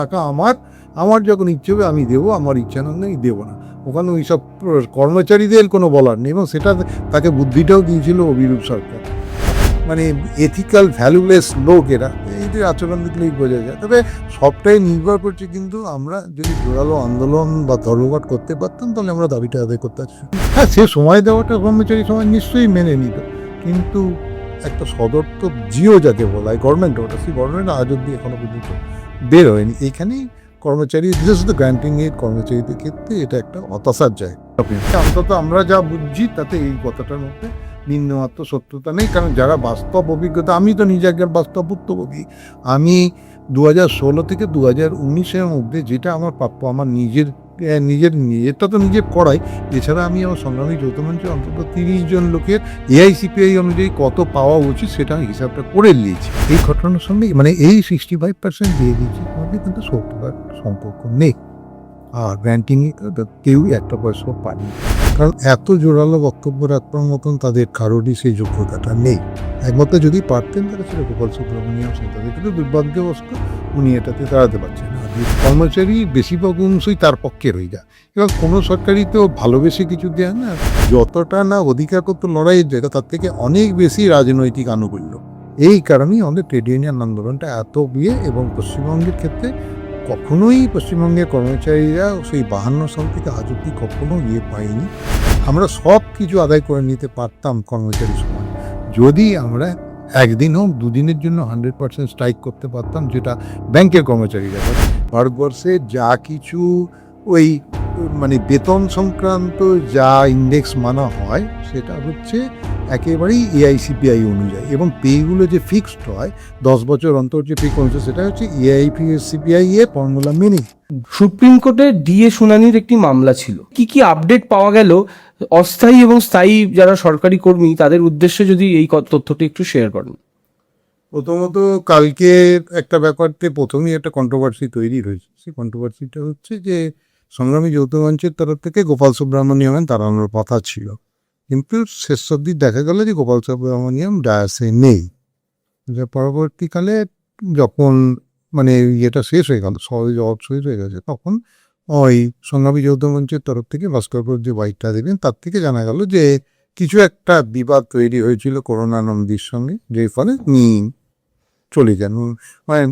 টাকা আমার আমার যখন ইচ্ছে হবে আমি দেবো, আমার ইচ্ছা না নেই দেবো না। ওখানে ওই সব কর্মচারীদের কোনো বলার নেই, এবং সেটা তাকে বুদ্ধিটাও দিয়েছিল অভিরূপ সরকার। মানে এথিক্যাল ভ্যালুলেস লোক এরা, এদের আচরণ দেখলেই বোঝা যায়। তবে সবটাই নির্ভর করছে কিন্তু আমরা যদি জোরালো আন্দোলন বা ধর্মঘট করতে পারতাম তাহলে আমরা দাবিটা আদায় করতে পারতাম। হ্যাঁ, সে সময় দেওয়াটা কর্মচারী সমাজ নিশ্চয়ই মেনে নিত, কিন্তু একটা সদর্থক জিও যাকে বলা হয় গভর্নমেন্ট, ওটা সেই গভর্নমেন্ট আজ অব্দি এখনো পর্যন্ত বের হয়নি। এইখানেই কর্মচারী, বিশেষ করে গ্র্যান্টিং এর কর্মচারীদের ক্ষেত্রে এটা একটা হতাশার জায়গা। অন্তত আমরা যা বুঝছি তাতে এই কথাটার মধ্যে নিম্নমাত্র সত্যতা নেই, কারণ যারা বাস্তব অভিজ্ঞতা, আমি তো নিজে একজন বাস্তব ভুক্তভোগী। আমি 2016 থেকে 2019-এর মধ্যে যেটা আমার প্রাপ্য, আমার নিজেরটা তো নিজের করাই, এছাড়া আমি আমার সংগ্রামী যৌথ মঞ্চে অন্তত 30 জন লোকের এআইসিপিআই অনুযায়ী কত পাওয়া উচিত সেটা আমি হিসাবটা করে নিয়েছি। এই ঘটনার সঙ্গে মানে এই 65% দিয়ে দিয়েছি, মধ্যে কিন্তু 70% সম্পর্ক নেই। আর গ্র্যান্টিংয়ে কেউ একটা পয়সাও পায়নি, কারণ এত জোরালো বক্তব্য রাখবার মতন তাদের কারোরই সেই যোগ্যতাটা নেই। একমাত্র যদি পারতেন তারা ছিল গোপাল সুব্রমণিয়াম সেন, তাদের কিন্তু দুর্ভাগ্যবশত উনি এটাতে দাঁড়াতে পারছেন না। কর্মচারী বেশিরভাগ অংশই তার পক্ষে রয়ে যায়, এবং কোনো সরকারই তো ভালোবেসে কিছু দেয় না। যতটা না অধিকার করতে লড়াইয়ের জায়গা, তার থেকে অনেক বেশি রাজনৈতিক আনুকূল্য। এই কারণেই আমাদের ট্রেড ইউনিয়ন আন্দোলনটা এত বিয়ে, এবং পশ্চিমবঙ্গের ক্ষেত্রে কখনোই পশ্চিমবঙ্গের কর্মচারীরা সেই 52 সাল থেকে আজ অব্দি কখনো পাইনি। আমরা সব কিছু আদায় করে নিতে পারতাম কর্মচারী সমাজ, যদি আমরা একদিন হোক দুদিনের জন্য 100% স্ট্রাইক করতে পারতাম, যেটা ব্যাংকের কর্মচারীরা করে। ভারতবর্ষে যা কিছু ওই মানে বেতন সংক্রান্ত যা ইন্ডেক্স মানা হয় সেটা হচ্ছে একেবারেই এআইসিপিআই অনুযায়ী, এবং পেগুলো যে ফিক্সড হয় 10 বছর অন্তর যে পে কমছে সেটা হচ্ছে এআইসিপিআই এর ফর্মুলা মেনে। সুপ্রিম কোর্টে ডিএ শুনানির একটি মামলা ছিল, কি কি আপডেট পাওয়া গেল অস্থায়ী এবং স্থায়ী যারা সরকারি কর্মী তাদের উদ্দেশ্যে যদি এই তথ্যটি একটু শেয়ার করেন। প্রথমত কালকে একটা ব্যাপারতে প্রথমেই একটা কন্ট্রোভার্সি তৈরি হয়েছে। সেই কন্ট্রোভার্সিটা হচ্ছে যে সংগ্রামী যৌথ মঞ্চের তরফ থেকে গোপাল সুব্রমণিয়ামের তাড়ানোর কথা ছিল, কিন্তু শেষ অবধি দেখা গেল যে গোপাল সুব্রমণিয়াম ডায়াসে নেই। পরবর্তীকালে যখন মানে ইয়েটা শেষ হয়ে গেল, সবাই জবাব শেষ হয়ে গেছে, তখন ওই সংগ্রামী যৌথ মঞ্চের তরফ থেকে ভাস্করপুর যে বাইকটা দেবেন তার থেকে জানা গেল যে কিছু একটা বিবাদ তৈরি হয়েছিল করুণানন্দীর সঙ্গে, যেই ফলে চলে যান, মানে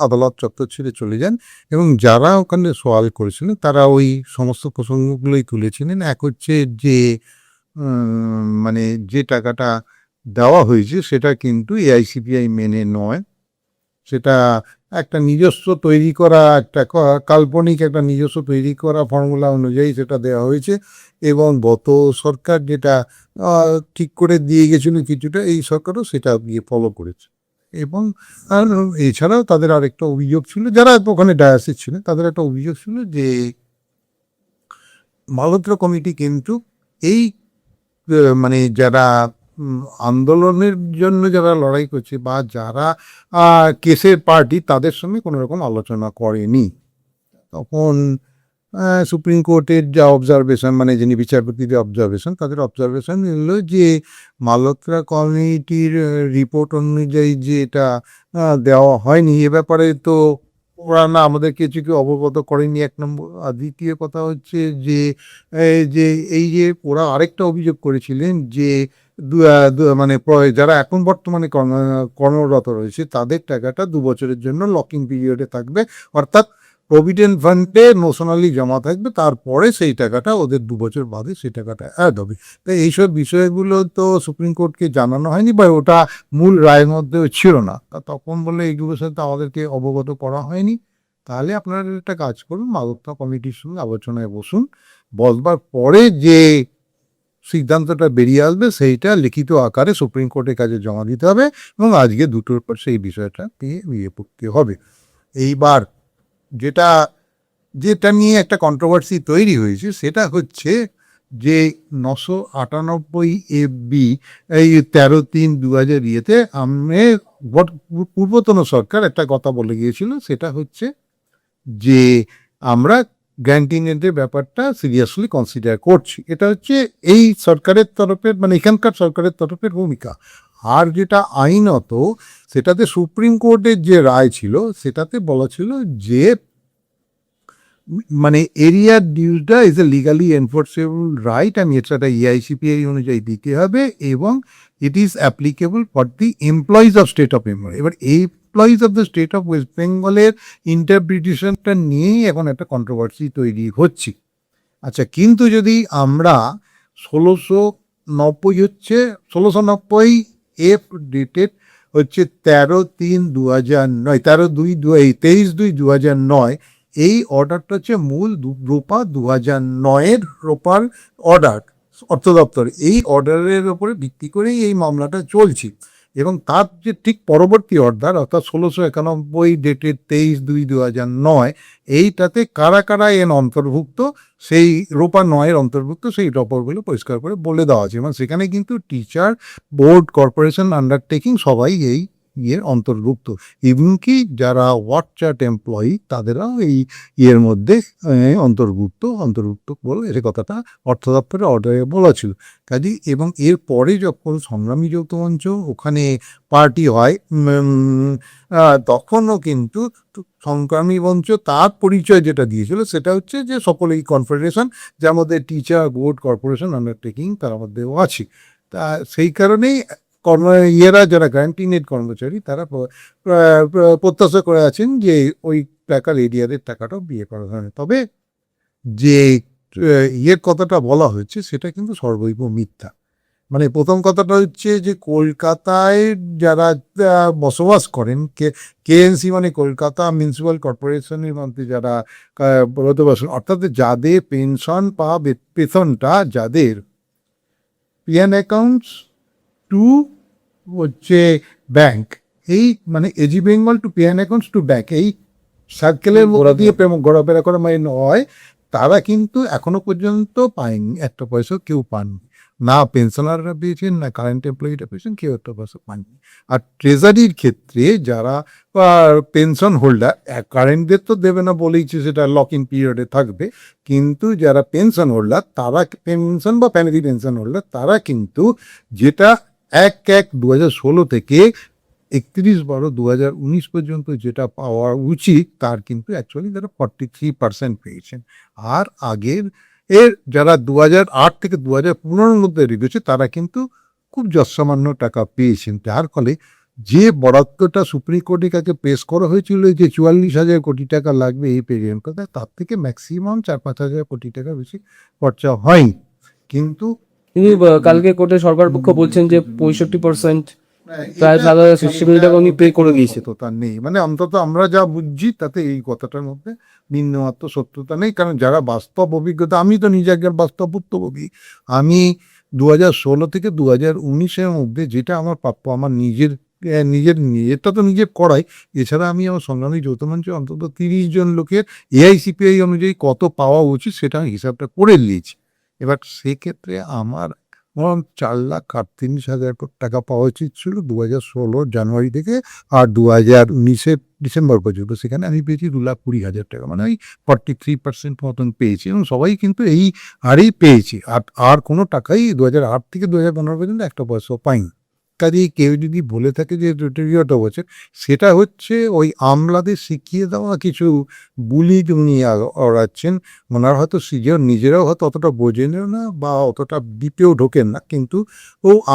আদালত চত্বর ছেড়ে চলে যান। এবং যারা ওখানে সওয়াল করেছিলেন তারা ওই সমস্ত প্রসঙ্গগুলোই তুলেছিলেন। এক হচ্ছে যে মানে যে টাকাটা দেওয়া হয়েছে সেটা কিন্তু এআইসিপিআই মেনে নয়, সেটা একটা নিজস্ব তৈরি করা, একটা কাল্পনিক একটা নিজস্ব তৈরি করা ফর্মুলা অনুযায়ী সেটা দেওয়া হয়েছে, এবং গত সরকার যেটা ঠিক করে দিয়ে গেছিল কিছুটা, এই সরকারও সেটা গিয়ে ফলো করেছে। এবং এছাড়াও তাদের আরেকটা অভিযোগ ছিল, যারা ওখানে ডায়াসিস ছিলেন তাদের একটা অভিযোগ ছিল যে মালহোত্রা কমিটি কিন্তু এই মানে যারা আন্দোলনের জন্য যারা লড়াই করছে বা যারা কেসের পার্টি তাদের সঙ্গে কোনো রকম আলোচনা করেনি। তখন সুপ্রিম কোর্টের যা অবজারভেশন, মানে যিনি বিচারপতিদের অবজারভেশন, তাদের অবজারভেশন হলো যে মালহোত্রা কমিটির রিপোর্ট অনুযায়ী যে এটা দেওয়া হয়নি, এ ব্যাপারে তো ওরা না আমাদের কিছু অবগত করেনি, এক নম্বর। আর দ্বিতীয় কথা হচ্ছে যে এই যে ওরা আরেকটা অভিযোগ করেছিলেন যে মানে যারা এখন বর্তমানে কর্মরত রয়েছে তাদের টাকাটা 2 বছরের জন্য লকিং পিরিয়ডে থাকবে, অর্থাৎ প্রভিডেন্ট ফান্ডে নোশনালি জমা থাকবে, তারপরে সেই টাকাটা ওদের 2 বছর বাদে সেই টাকাটা অ্যাড হবে। তাই এইসব বিষয়গুলো তো সুপ্রিম কোর্টকে জানানো হয়নি, বা ওটা মূল রায়ের মধ্যেও ছিল না। তখন বলে এইগুলোর সাথে আমাদেরকে অবগত করা হয়নি। তাহলে আপনারা একটা কাজ করুন, মালহোত্রা কমিটির সঙ্গে আলোচনায় বসুন, বসবার পরে যে সিদ্ধান্তটা বেরিয়ে আসবে সেইটা লিখিত আকারে সুপ্রিম কোর্টের কাছে জমা দিতে হবে, এবং আজকে 2টোর পর সেই বিষয়টা নিয়ে পড়তে হবে। এইবার যেটা নিয়ে একটা কন্ট্রোভার্সি তৈরি হয়েছে সেটা হচ্ছে যে 998 FB এই 13/3/2000 ইয়েতে পূর্বতন সরকার একটা কথা বলে গিয়েছিল, সেটা হচ্ছে যে আমরা গ্র্যান্টিং এর ব্যাপারটা সিরিয়াসলি কনসিডার করছি। এটা হচ্ছে এই সরকারের তরফের, মানে এখানকার সরকারের তরফের ভূমিকা। আর যেটা আইনত, সেটাতে সুপ্রিম কোর্টের যে রায় ছিল সেটাতে বলা ছিল যে মানে এরিয়ার ডিউজটা is a legally enforceable right, আমি এটা EICPI অনুযায়ী দিতে হবে, এবং it is applicable for the employees of state of Bengal. এবার employees of the state of West বেঙ্গলের ইন্টারপ্রিটেশনটা নিয়েই এখন একটা কন্ট্রোভার্সি তৈরি হচ্ছে। আচ্ছা, কিন্তু যদি আমরা 1690 এফ ডেটেড হচ্ছে 13/3/2009, 23/2/2009, এই অর্ডারটা হচ্ছে মূল রূপা 2009-এর রূপার অর্ডার অর্থ দপ্তর, এই অর্ডারের ওপরে ভিত্তি করেই এই মামলাটা চলছে। এবং তার যে ঠিক পরবর্তী অর্ডার অর্থাৎ 1691 ডেটেড 23/2/2009, এইটাতে কারা কারা এর অন্তর্ভুক্ত, সেই রূপা 9-এর অন্তর্ভুক্ত, সেই রূপগুলো পরিষ্কার করে বলে দেওয়া আছে। এবং সেখানে কিন্তু টিচার, বোর্ড, কর্পোরেশন, আন্ডারটেকিং সবাই এই ইয়ের অন্তর্ভুক্ত। এমনকি যারা ওয়ার্কচার্ট এমপ্লয়ি তাদেরও এই ইয়ের মধ্যে অন্তর্ভুক্ত বলে এই কথাটা অর্থ দপ্তরের অর্ডারে বলা ছিল। কাজে এবং এর পরে যখন সংগ্রামী যৌথ মঞ্চ ওখানে পার্টি হয়, তখনও কিন্তু সংগ্রামী মঞ্চ তার পরিচয় যেটা দিয়েছিল সেটা হচ্ছে যে সকলেই কনফেডারেশন, যার মধ্যে টিচার, বোর্ড, কর্পোরেশন, আন্ডারটেকিং তার মধ্যেও আছে। তা সেই কারণেই যারা গ্যারান্টি নেট কর্মচারী তারা প্রত্যাশা করে আছেন যে ওই টাকার এরিয়ারের টাকাটাও বিয়ে করা হয়। তবে যে কথাটা বলা হয়েছে সেটা কিন্তু সর্বৈব মিথ্যা। মানে প্রথম কথাটা হচ্ছে যে কলকাতায় যারা বসবাস করেন, KNC মানে কলকাতা মিউনিসিপ্যাল কর্পোরেশনের মধ্যে যারা বসবাস, অর্থাৎ যাদের পেনশন বা বেতনটা যাদের পিএন অ্যাকাউন্টস টু হচ্ছে ব্যাংক, এই মানে AG Bengal to PN accounts to bank, এই সার্কেলের মধ্যে দিয়ে ঘোরাফেরা করা মানে হয়, তারা কিন্তু এখনো পর্যন্ত পায়নি, একটা পয়সা কেউ পাননি, না পেনশনাররা পেয়েছেন, না কারেন্ট এমপ্লয়িরা পেয়েছেন, কেউ একটা পয়সা পাননি। আর ট্রেজারির ক্ষেত্রে যারা পেনশন হোল্ডার, কারেন্টদের তো দেবে না বলেইছে, সেটা লক ইন পিরিয়ডে থাকবে, কিন্তু যারা পেনশন হোল্ডার তারা পেনশন বা ফ্যামিলি পেনশন হোল্ডার তারা কিন্তু যেটা 1/1/2016 থেকে 31/12/2019 পর্যন্ত যেটা পাওয়া উচিত তার কিন্তু অ্যাকচুয়ালি তারা 43% পেয়েছেন। আর আগের যারা 2008 থেকে 2015-এর মধ্যে রেখেছে তারা কিন্তু খুব যৎসামান্য টাকা পেয়েছেন। যার ফলে যে বরাদ্দটা সুপ্রিম কোর্টের কাছে পেশ করা হয়েছিল যে 44,000 কোটি টাকা লাগবে এই পেরিয়ড, তার থেকে ম্যাক্সিমাম 4-5,000 কোটি টাকা বেশি খরচা হয়নি। কিন্তু কালকে কোর্টে সরকার পক্ষ বলছেন যে 65% প্রায় 60 কোটি টাকা উনি পে করে দিয়েছে। তো তার নেই, মানে অন্তত আমরা যা বুঝছি তাতে এই কথাটার মধ্যে বিন্দুমাত্র সত্যতা নেই। কারণ যারা বাস্তব অভিজ্ঞতা, আমি তো নিজে একজন বাস্তব ভুক্তভোগী, আমি 2016 থেকে 2019-এর মধ্যে যেটা আমার প্রাপ্য, আমার নিজেরটা তো নিজে করাই, এছাড়া আমি আমার সংগ্রামী যৌথ মঞ্চে অন্তত 30 জন লোকের EICPI অনুযায়ী কত পাওয়া উচিত সেটা হিসাবটা করে নিয়েছি। এবার সেক্ষেত্রে আমার 4,38,000 টাকা পাওয়া উচিত ছিল 2016 জানুয়ারি থেকে, আর 2019-এর ডিসেম্বর পর্যন্ত সেখানে আমি পেয়েছি 2,20,000 টাকা, মানে ওই 43% মতন পেয়েছি। এবং সবাই কিন্তু এই হারেই পেয়েছি, আর কোনো টাকাই 2008 থেকে 2015 পর্যন্ত একটা পয়সাও পাইনি। কাজেই কেউ যদি বলে থাকে যে রিটারিয়ট হচ্ছে, সেটা হচ্ছে ওই আমলাদের শিখিয়ে দেওয়া কিছু বুলি নিয়ে ওড়াচ্ছেন। ওনারা হয়তো নিজেরাও হয়তো অতটা বোঝেনও না বা অতটা ডিপেও ঢোকেন না, কিন্তু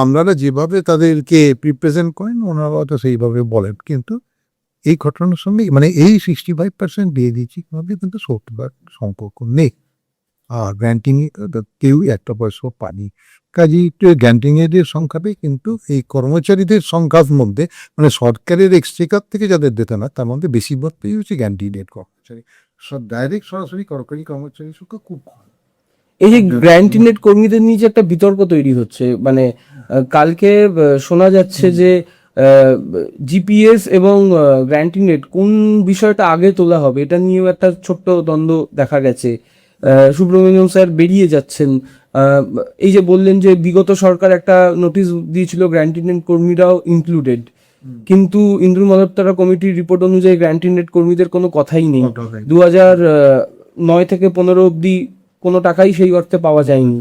আমলারা যেভাবে তাদেরকে প্রিপ্রেজেন্ট করেন ওনারা হয়তো সেইভাবে বলেন। কিন্তু এই ঘটনার সঙ্গে মানে এই 65% দিয়ে দিচ্ছি কিন্তু 70 সম্পর্ক নেই। আর গ্র্যান্টিং কেউ একটা পয়সাও পানি। কাজেই গ্র্যান্টিং এর সংখ্যাটাই কিন্তু এই কর্মচারীদের সংখ্যার মধ্যে, মানে সরকারের এক্সচেকার থেকে যাদের বেতন হয় তার মধ্যে বেশিরভাগটাই হচ্ছে গ্র্যান্টিং এর কর্মচারী, ডাইরেক্ট সরাসরি সরকারি কর্মচারীর সংখ্যা খুব কম। এই যে গ্র্যান্টিনেট কর্মীদের নিয়ে যে একটা বিতর্ক তৈরি হচ্ছে, মানে কালকে শোনা যাচ্ছে যে জিপিএস এবং গ্র্যান্টিনেট কোন বিষয়টা আগে তোলা হবে এটা নিয়েও একটা ছোট্ট দ্বন্দ্ব দেখা গেছে। সুব্রমণিয়াম স্যার বেরিয়ে যাচ্ছেন, এই যে বললেন যে বিগত সরকার একটা নোটিশ দিয়েছিল গ্র্যান্টিনেট কর্মীরাও ইনক্লুডেড, কিন্তু ইন্দ্র মালহোত্রা কমিটির রিপোর্ট অনুযায়ী গ্র্যান্টিনেট কর্মীদের কোনো কথাই নেই। 2009 থেকে 15 অব্দি কোনো টাকাই সেই অর্থে পাওয়া যায়নি।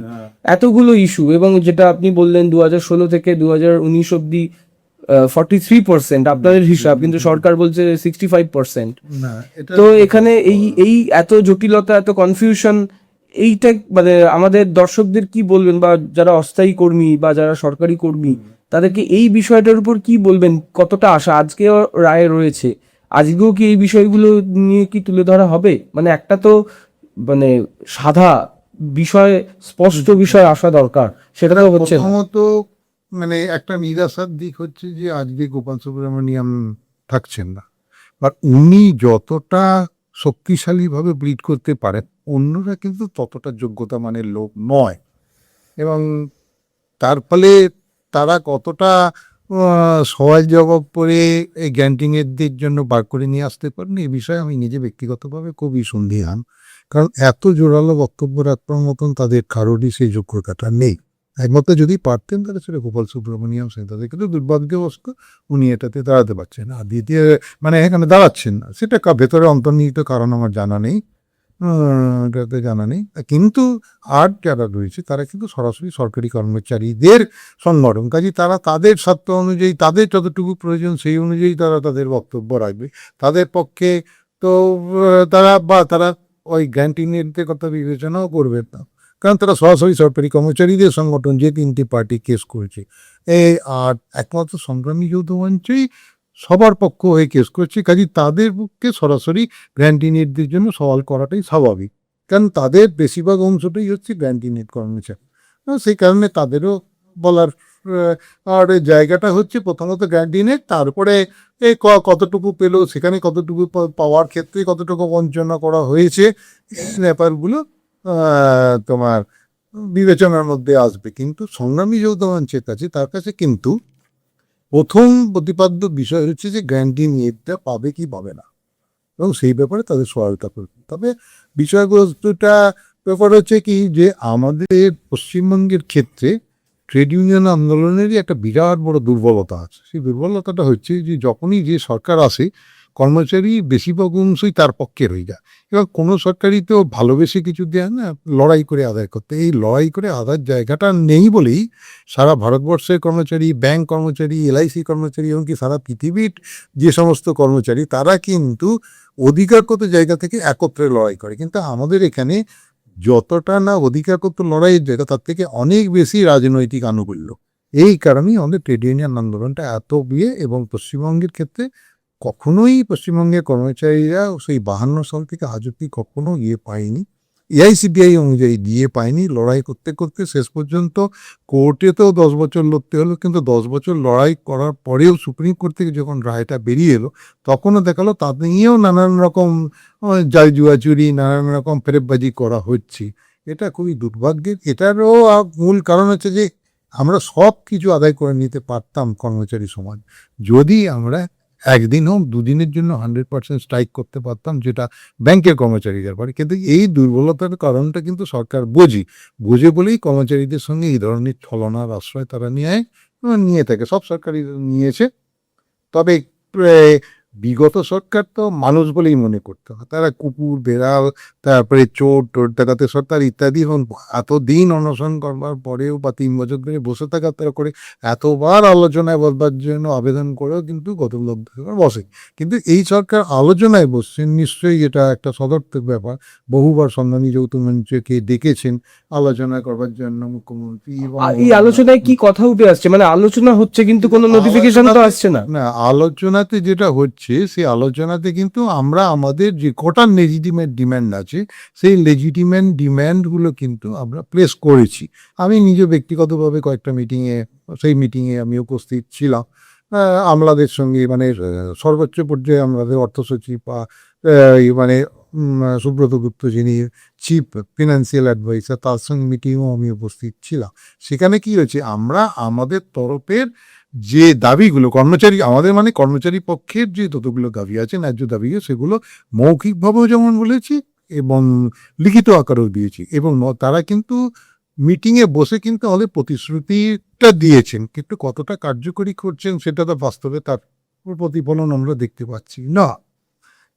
এতগুলো ইস্যু, এবং যেটা আপনি বললেন 2016 থেকে 2019 অব্দি 43%, আপনাদের হিসাব, কিন্তু সরকার বলছে 65%। না, এটা তো এখানে এই এত জটিলতা, এত কনফিউশন, এইটা মানে আমাদের দর্শকদের কি বলবেন, বা যারা অস্থায়ী কর্মী বা যারা সরকারি কর্মী তাদেরকে এই বিষয়টার উপর কি বলবেন? কতটা আশা? আজকেও রায় রয়েছে, আজকেও কি এই বিষয়গুলো নিয়ে কি তুলে ধরা হবে? মানে একটা তো মানে সাদা বিষয়, স্পষ্ট বিষয় আসা দরকার, সেটা তো হচ্ছে না। প্রথমত মানে একটা নিরাশার দিক হচ্ছে যে আজকে গোপাল সুব্রমণিয়াম থাকছেন না, আর উনি যতটা শক্তিশালী ভাবে ব্লিড করতে পারেন, অন্যরা কিন্তু ততটা যোগ্যতা মানের লোক নয়, এবং তার ফলে তারা কতটা সওয়াল জবাব করে এই গ্যান্টিংয়ের দিক জন্য বার করে নিয়ে আসতে পারেন, এই বিষয়ে আমি নিজে ব্যক্তিগতভাবে খুবই সন্দিহান। কারণ এত জোরালো বক্তব্য রাখবার মতন তাদের কারোরই সেই যোগ্যতাটা নেই। একমাত্র যদি পারতেন তাহলে সেটা গোপাল সুব্রমণিয়াম সেন, তাদের কিন্তু দুর্ভাগ্যবশত উনি এটাতে দাঁড়াতে পারছেন না। আর দ্বিতীয় মানে এখানে দাঁড়াচ্ছেন না, সেটা ভেতরে অন্তর্নিহিত কারণ আমার জানা নেই, এটাতে জানা নেই। কিন্তু আর যারা রয়েছে তারা কিন্তু সরাসরি সরকারি কর্মচারীদের সংগঠন, কাজে তারা তাদের স্বার্থ অনুযায়ী, তাদের যতটুকু প্রয়োজন সেই অনুযায়ী তারা তাদের বক্তব্য রাখবে। তাদের পক্ষে তো তারা ওই গ্যান্টিনের কথা বিবেচনাও করবে না, কারণ তারা সরাসরি সরকারি কর্মচারীদের সংগঠন, যে তিনটি পার্টি কেস করেছে। আর একমাত্র সংগ্রামী যৌথ মঞ্চই সবার পক্ষ হয়ে কেস করছে, কাজে তাদের পক্ষে সরাসরি গ্র্যান্টিনেটদের জন্য সওয়াল করাটাই স্বাভাবিক, কারণ তাদের বেশিরভাগ অংশটাই হচ্ছে গ্র্যান্টিনেট কর্মচারী। সেই কারণে তাদেরও বলার আর জায়গাটা হচ্ছে প্রথমত গ্র্যান্টিনেট, তারপরে কতটুকু পেলো, সেখানে কতটুকু পাওয়ার ক্ষেত্রে কতটুকু বঞ্চনা করা হয়েছে, এই ব্যাপারগুলো তোমার বিবেচনার মধ্যে আসবে। কিন্তু সংগ্রামী যৌথ মঞ্চের কাছে, তার কাছে কিন্তু প্রথম প্রতিপাদ্য বিষয় হচ্ছে যে গ্র্যান্টিনেটটা পাবে কি পাবে না, এবং সেই ব্যাপারে তাদের সহায়তা করবে। তবে বিষয়বস্তুটা ব্যাপার হচ্ছে কি, যে আমাদের পশ্চিমবঙ্গের ক্ষেত্রে ট্রেড ইউনিয়ন আন্দোলনেরই একটা বিরাট বড় দুর্বলতা আছে। সেই দুর্বলতাটা হচ্ছে যে যখনই যে সরকার আসে, কর্মচারী বেশিরভাগ অংশই তার পক্ষে রয়ে যায়, এবার কোনো সরকারই তো ভালোবেসে কিছু দেয় না, লড়াই করে আদায় করতে। এই লড়াই করে আদায়ের জায়গাটা নেই বলেই সারা ভারতবর্ষের কর্মচারী, ব্যাংক কর্মচারী, এলআইসি কর্মচারী, এমনকি সারা পৃথিবীর যে সমস্ত কর্মচারী, তারা কিন্তু অধিকারগত জায়গা থেকে একত্রে লড়াই করে। কিন্তু আমাদের এখানে যতটা না অধিকারগত লড়াইয়ের জায়গা, তার থেকে অনেক বেশি রাজনৈতিক আনুকূল্য। এই কারণেই আমাদের ট্রেড ইউনিয়ন আন্দোলনটা এত বিয়ে, এবং পশ্চিমবঙ্গের ক্ষেত্রে কখনোই পশ্চিমবঙ্গের কর্মচারীরা সেই 52 সাল থেকে আজ অব্দি কখনো পায়নি, এআইসিপিআই অনুযায়ী পায়নি। লড়াই করতে করতে শেষ পর্যন্ত কোর্টেতেও 10 বছর লড়তে হলো, কিন্তু 10 বছর লড়াই করার পরেও সুপ্রিম কোর্ট থেকে যখন রায়টা বেরিয়ে এলো, তখনও দেখালো তাদের নিয়েও নানান রকম জাল জুয়াচুরি, নানান রকম ফেরেববাজি করা হচ্ছে। এটা খুবই দুর্ভাগ্যের। এটারও মূল কারণ হচ্ছে যে আমরা সব কিছু আদায় করে নিতে পারতাম কর্মচারী সমাজ, যদি আমরা একদিন হোক দুদিনের জন্য 100% স্ট্রাইক করতে পারতাম, যেটা ব্যাংকের কর্মচারীদের পারে। কিন্তু এই দুর্বলতার কারণটা কিন্তু সরকার বোঝে বলেই কর্মচারীদের সঙ্গে এই ধরনের ছলনার আশ্রয় তারা নিয়ে থাকে। সব সরকারই নিয়েছে। তবে বিগত সরকার তো মানুষ বলেই মনে করতে হয়, তারা কুকুর, বেড়াল, তারপরে চোর ডাকাতের সরকার ইত্যাদি এতদিন অনশন করবার পরেও বা 3 বছর ধরে বসে থাকার তারা করে, এতবার আলোচনায় বসবার জন্য আবেদন করেও কিন্তু গত লোক বসে। কিন্তু এই সরকার আলোচনায় বসছেন, নিশ্চয়ই এটা একটা সদর্থক ব্যাপার। বহুবার সংগ্রামী যৌথ মঞ্চকে ডেকেছেন আলোচনা করবার জন্য মুখ্যমন্ত্রী, এবং এই আলোচনায় কি কথা উঠে আসছে? মানে আলোচনা হচ্ছে কিন্তু কোনো নোটিফিকেশন তো আসছে না। না, আলোচনাতে যেটা হচ্ছে, সেই আলোচনাতে কিন্তু আমরা আমাদের যে কটা লেজিটিমেট ডিম্যান্ড আছে, সেই লেজিটিমেট ডিম্যান্ডগুলো কিন্তু আমরা প্লেস করেছি। আমি নিজে ব্যক্তিগতভাবে কয়েকটা সেই মিটিংয়ে আমি উপস্থিত ছিলাম। আমলাদের সঙ্গে, মানে সর্বোচ্চ পর্যায়ে আমাদের অর্থ সচিব বা মানে সুব্রত গুপ্ত, যিনি চিফ ফিনান্সিয়াল অ্যাডভাইসার, তার সঙ্গে মিটিংও আমি উপস্থিত ছিলাম। সেখানে কি হয়েছে, আমরা আমাদের তরফের যে দাবিগুলো কর্মচারী পক্ষের যে যতগুলো দাবি আছে, ন্যায্য দাবি, সেগুলো মৌখিকভাবেও যেমন বলেছি এবং লিখিত আকারেও দিয়েছি, এবং তারা কিন্তু মিটিংয়ে বসে কিন্তু আমাদের প্রতিশ্রুতিটা দিয়েছেন, কিন্তু কতটা কার্যকরী করছেন সেটা তো বাস্তবে তার প্রতিফলন আমরা দেখতে পাচ্ছি না।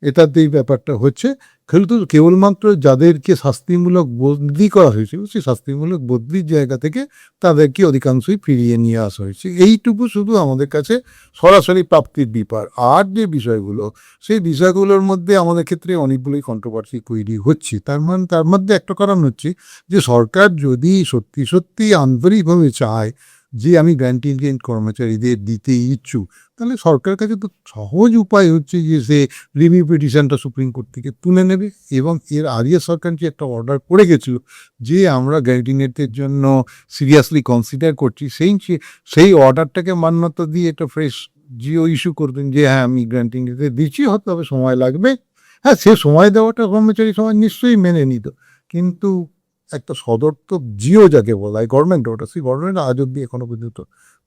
এটাতেই ব্যাপারটা হচ্ছে। কিন্তু কেবলমাত্র যাদেরকে শাস্তিমূলক বদলি করা হয়েছিল সেই শাস্তিমূলক বদলির জায়গা থেকে তাদেরকে অধিকাংশই ফিরিয়ে নিয়ে আসা হয়েছে। এইটুকু শুধু আমাদের কাছে সরাসরি প্রাপ্তির ব্যাপার। আর যে বিষয়গুলো, সেই বিষয়গুলোর মধ্যে আমাদের ক্ষেত্রে অনেকগুলোই কন্ট্রোভার্সি তৈরি হচ্ছে। তার মধ্যে একটা কারণ হচ্ছে যে সরকার যদি সত্যি সত্যি আন্তরিকভাবে চায় যে আমি গ্র্যান্টিনজেন্ট কর্মচারীদের দিতে ইচ্ছুক, তাহলে সরকারের কাছে তো সহজ উপায় হচ্ছে যে সে রিভিউ পিটিশনটা সুপ্রিম কোর্ট থেকে তুলে নেবে। এবং এর আগে সরকার যে একটা অর্ডার করে গেছিল যে আমরা গ্র্যান্টিনেটের জন্য সিরিয়াসলি কনসিডার করছি, সেই অর্ডারটাকে মান্যতা দিয়ে একটা ফ্রেশ জিও ইস্যু করবেন যে হ্যাঁ আমি গ্র্যান্টিনেটে দিচ্ছি, হয়তো তবে সময় লাগবে। হ্যাঁ, সে সময় দেওয়াটা কর্মচারী সমাজ নিশ্চয়ই মেনে নিত, কিন্তু একটা সদর্থক জিও যাকে বলা হয় গভর্নমেন্ট অর্ডার, সেই গভর্নমেন্ট আজ অব্দি এখনো পর্যন্ত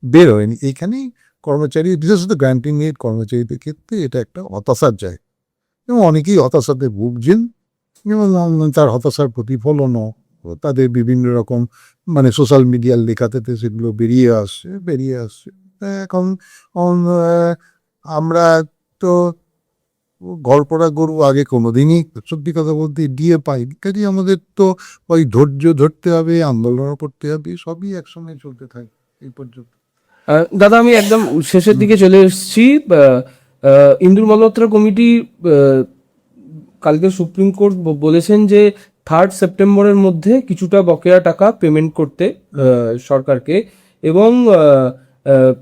বের হয়নি। এইখানেই কর্মচারী, বিশেষত গ্র্যান্টিনেট কর্মচারীদের ক্ষেত্রে এটা একটা হতাশার জায়গা এবং অনেকেই হতাশাতে ভুগছেন এবং তার হতাশার প্রতিফলনও তাদের বিভিন্ন রকম মানে সোশ্যাল মিডিয়ার লেখাতে সেগুলো বেরিয়ে আসছে। এখন আমরা তো গড়পড়া গরু আগে কোনোদিনই সত্যি কথা বলতে দিয়ে পাইনি, কাজে আমাদের তো ওই ধৈর্য ধরতে হবে, আন্দোলন করতে হবে, সবই একসঙ্গে চলতে থাকে এই পর্যন্ত। দাদা আমি একদম শেষের দিকে চলে এসেছি। ইন্দুর মালহোত্রা কমিটি কালকে সুপ্রিম কোর্ট বলেছেন যে 3 সেপ্টেম্বরের মধ্যে কিছুটা বকেয়া টাকা পেমেন্ট করতে সরকারকে, এবং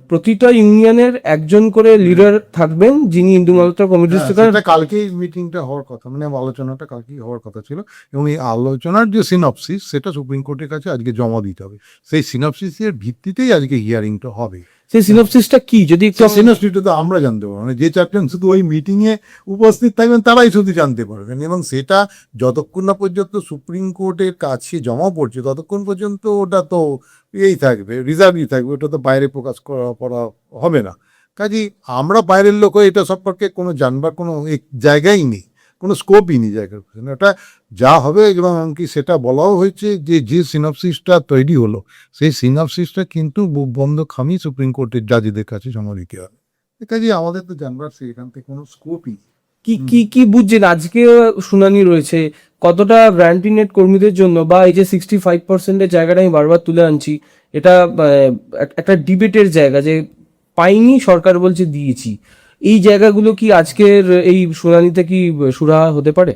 প্রতিটা ইউনিয়নের একজন করে লিডার থাকবেন যিনি ইন্দু মালহোত্রা কমিটির থেকে। কালকেই মিটিংটা হওয়ার কথা, মানে আলোচনাটা কালকেই হওয়ার কথা ছিল এবং এই আলোচনার যে সিনপসিস সেটা সুপ্রিম কোর্টের কাছে আজকে জমা দিতে হবে। সেই সিনপসিসের ভিত্তিতেই আজকে হিয়ারিংটা হবে। সেই সিনপসিসটা কি যদি একটু সিনপসিসটা তো আমরা জানতে পারবো না, যে চারজন শুধু ওই মিটিংয়ে উপস্থিত থাকবেন তারাই শুধু জানতে পারবেন, এবং সেটা যতক্ষণ না পর্যন্ত সুপ্রিম কোর্টের কাছে জমা পড়ছে ততক্ষণ পর্যন্ত ওটা তো এই থাকবে, রিজার্ভই থাকবে, ওটা তো বাইরে প্রকাশ করা হবে না। কাজেই আমরা বাইরের লোক এটা সম্পর্কে কোনো জানবার কোনো জায়গাই নেই, কোনো স্কোপই নেই জায়গার পিছনে। ওটা যা হবে এবং এমনকি সেটা বলাও হয়েছে যে সিনপসিসটা তৈরি হলো সেই সিনপসিসটা কিন্তু বুক বন্ধ খামি সুপ্রিম কোর্টের জাজিদের কাছে জমা দিতে হবে। কাজেই আমাদের তো জানবার সেখান থেকে কোনো স্কোপই। কি কি কি বুঝছেন আজকে শুনানি রয়েছে কতটা গ্র্যান্টিনেট কর্মীদের জন্য, বা এই যে 65%-এর জায়গাটা আমি বারবার তুলে আনছি, এটা একটা ডিবেটের জায়গা যে পাইনি সরকার বলছে দিয়েছি, এই জায়গাগুলো কি আজকের এই শুনানিতে কি সুরাহা হতে পারে?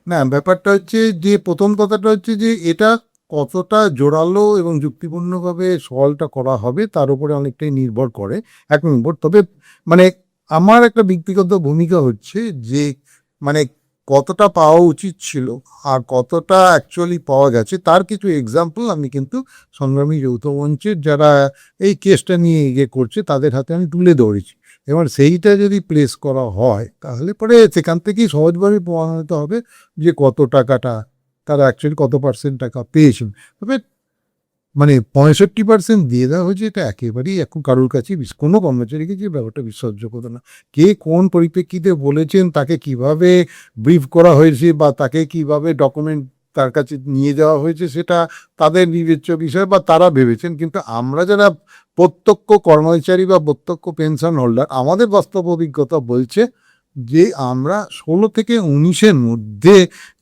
না, ব্যাপারটা হচ্ছে যে প্রথম কথাটা হচ্ছে যে এটা কতটা জোরালো এবং যুক্তিপূর্ণভাবে সওয়ালটা করা হবে তার উপরে অনেকটাই নির্ভর করে, 1 নম্বর। তবে মানে আমার একটা ব্যক্তিগত ভূমিকা হচ্ছে যে মানে কতটা পাওয়া উচিত ছিল আর কতটা অ্যাকচুয়ালি পাওয়া গেছে তার কিছু এক্সাম্পল আমি কিন্তু সংগ্রামী যৌথ মঞ্চের যারা এই কেসটা নিয়ে এগিয়ে করছে তাদের হাতে আমি তুলে ধরেছি। এবার সেইটা যদি প্লেস করা হয় তাহলে পরে সেখান থেকেই সহজভাবে প্রমাণিত হবে যে কত টাকাটা তারা অ্যাকচুয়ালি কত পার্সেন্ট টাকা পেয়েছেন। তবে মানে 65% দিয়ে দেওয়া হয়েছে, এটা একেবারেই এখন কারোর কাছে কোনো কর্মচারীকে যে ব্যাপারটা বিশ্বাসযোগ্য না। কে কোন পরিপ্রেক্ষিতে বলেছেন, তাকে কিভাবে ব্রিফ করা হয়েছে বা তাকে কিভাবে ডকুমেন্ট তার কাছে নিয়ে যাওয়া হয়েছে সেটা তাদের বিবেচ্য বিষয় বা তারা ভেবেছেন, কিন্তু আমরা যারা প্রত্যক্ষ কর্মচারী বা প্রত্যক্ষ পেনশন হোল্ডার আমাদের বাস্তব অভিজ্ঞতা বলছে যে আমরা 16 থেকে 19-এর মধ্যে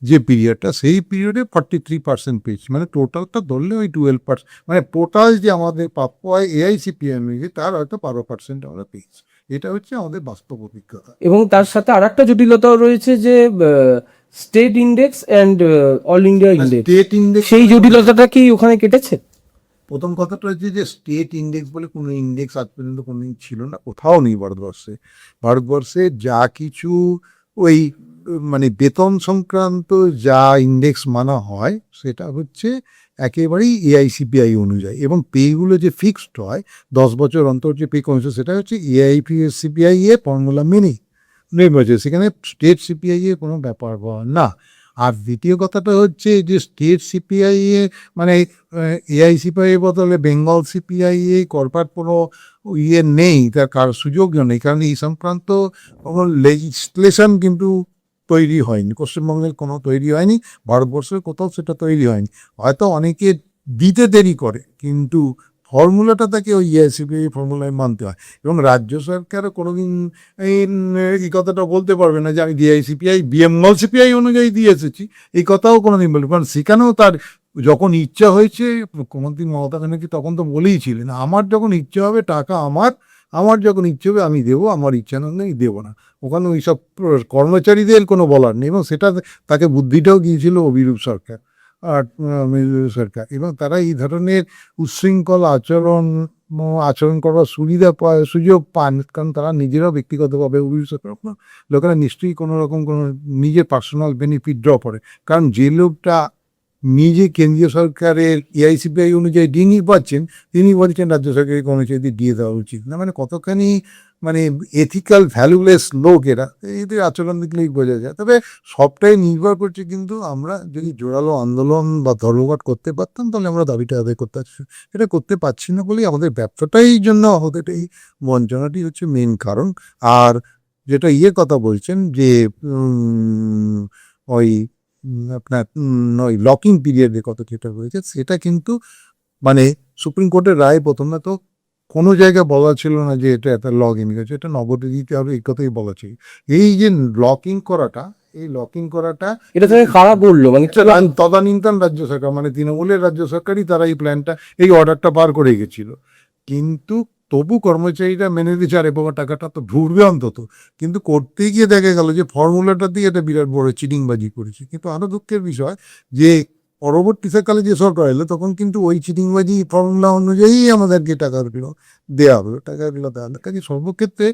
যে পিরিয়ডটা সেই পিরিয়ডে 43% পেয়েছি, মানে টোটালটা ধরলে ওই 12%, মানে টোটাল যে আমাদের প্রাপ্য হয় এআইসিপিএম তার হয়তো 12% আমরা পেয়েছি। এটা হচ্ছে আমাদের বাস্তব অভিজ্ঞতা। এবং তার সাথে আর একটা জটিলতাও রয়েছে যে state index and all India index, state index, সেই জটিলতাটা কি ওখানে কেটেছে? প্রথম কথাটা হচ্ছে যে স্টেট ইন্ডেক্স বলে কোনো ইন্ডেক্স আজ পর্যন্ত কোনোদিন ছিল না, কোথাও নেই ভারতবর্ষে যা কিছু ওই মানে বেতন সংক্রান্ত যা ইন্ডেক্স মানা হয় সেটা হচ্ছে একেবারেই এআইসিপিআই অনুযায়ী, এবং পেগুলো যে ফিক্সড হয় 10 বছর অন্তর যে পে কমিশন সেটা হচ্ছে এআইপিএসসিপিআই এ ফর্মুলা মেনে নির্বাচন, সেখানে স্টেট সিপিআই এর কোনো ব্যাপার না। আর দ্বিতীয় কথাটা হচ্ছে যে স্টেট সিপিআই এ মানে এআইসিপিআই এর বদলে বেঙ্গল সিপিআই এ কর্পোরেট কোনো নেই, তার কার সুযোগও নেই, কারণ এই সংক্রান্ত কোনো লেজিসলেশন কিন্তু তৈরি হয়নি, পশ্চিমবঙ্গের কোনো তৈরি হয়নি, ভারতবর্ষের কোথাও সেটা তৈরি হয়নি। হয়তো অনেকে দিতে দেরি করে কিন্তু ফর্মুলাটা তাকে ওই ইএসিপিআই ফর্মুলায় মানতে হয়। এবং রাজ্য সরকারও কোনোদিন এই কথাটা বলতে পারবে না যে আমি ডিআইসিপিআই বিএমএল সিপিআই অনুযায়ী দিয়ে এসেছি, এই কথাও কোনোদিন বলবে, কারণ সেখানেও তার যখন ইচ্ছা হয়েছে মুখ্যমন্ত্রী মমতা ব্যানার্জি তখন তো বলেই ছিলেন, আমার যখন ইচ্ছে হবে টাকা আমার যখন ইচ্ছে হবে আমি দেবো, আমার ইচ্ছা নেই দেবো না। ওখানে ওই সব কর্মচারীদের কোনো বলার নেই, এবং সেটা তাকে বুদ্ধিটাও দিয়েছিল অভিরূপ সরকার আর সরকার। এবং তারা এই ধরনের উচ্ছৃঙ্খল আচরণ করার সুযোগ পান, কারণ তারা নিজেরাও ব্যক্তিগতভাবে অভিরূপ সরকার লোকেরা নিশ্চয়ই কোনো রকম কোনো নিজের পার্সোনাল বেনিফিট ড্র করে। কারণ যে লোকটা নিজে কেন্দ্রীয় সরকারের এআইসিপিআই অনুযায়ী ডিঙি পাচ্ছেন, তিনি বলছেন রাজ্য সরকারের কর্মচারীদের দিয়ে দেওয়া উচিত না। মানে কতখানি এথিক্যাল ভ্যালুলেস লোক এরা, এদের আচরণ দেখলেই বোঝা যায়। তবে সবটাই নির্ভর করছে কিন্তু আমরা যদি জোরালো আন্দোলন বা ধর্মঘট করতে পারতাম তাহলে আমরা দাবিটা আদায় করতে পারছি, এটা করতে পারছি না বলেই আমাদের ব্যর্থতাই জন্য আমাদের এই বঞ্চনাটি হচ্ছে মেন কারণ। আর যেটা কথা বলছেন যে ওই আপনার ওই লকিং পিরিয়ডের কথা যেটা হয়েছে, সেটা কিন্তু সুপ্রিম কোর্টের রায় প্রথমে তো কোনো জায়গায় বলা ছিল না যে এটা একটা লগ ইন গেছে, এটা নবদিল্লিতে আরো এই কথাই বলা ছিল। এই যে লকিং করাটা এটা থেকে কারা বললো, মানে তদানীন্তন রাজ্য সরকার, তৃণমূলের রাজ্য সরকারই তারা এই প্ল্যানটা, এই অর্ডারটা বার করে গেছিল। কিন্তু তবু কর্মচারীরা মেনে দিয়েছে, আর এবং টাকাটা তো ঢুকবে অন্তত। কিন্তু করতে গিয়ে দেখা গেল যে ফর্মুলাটা দিয়ে এটা বিরাট বড় চিটিংবাজি করেছে। কিন্তু আরো দুঃখের বিষয় যে পরবর্তীকালে যে সরকার এলো তখন কিন্তু ওই চিটিংবাজি ফর্মুলা অনুযায়ী আমাদেরকে টাকাগুলো দেওয়া হলো, কাজে সর্বক্ষেত্রে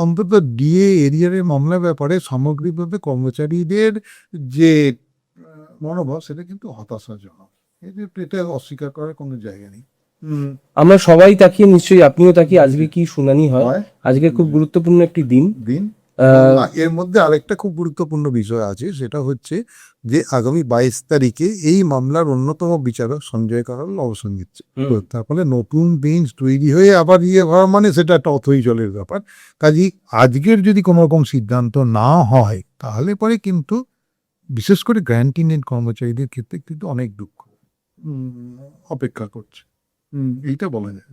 অন্তত ডিএ এরিয়ারের মামলার ব্যাপারে সামগ্রিকভাবে কর্মচারীদের যে মনোভাব সেটা কিন্তু হতাশাজনক। এটা অস্বীকার করার কোনো জায়গা নেই। আমরা সবাই তাকিয়ে, নিশ্চয়ই আপনিও তাকিয়ে আজকে কি শুনানি হয়। আজকে খুব গুরুত্বপূর্ণ একটি দিন। এর মধ্যে আরেকটা খুব গুরুত্বপূর্ণ বিষয় আছে, সেটা হচ্ছে যে আগামী 22 তারিখে এই মামলার অন্যতম বিচারক সঞ্জয় কারল অবসান নিচ্ছে। তার ফলে নতুন বেঞ্চ তৈরি হয়ে আবার হওয়া সেটা একটা অথই জলের ব্যাপার। কাজেই আজকের যদি কোনো রকম সিদ্ধান্ত না হয় তাহলে পরে কিন্তু বিশেষ করে গ্র্যান্টিনেড কর্মচারীদের ক্ষেত্রে কিন্তু অনেক দুঃখ অপেক্ষা করছে। এইটা বলা যায়।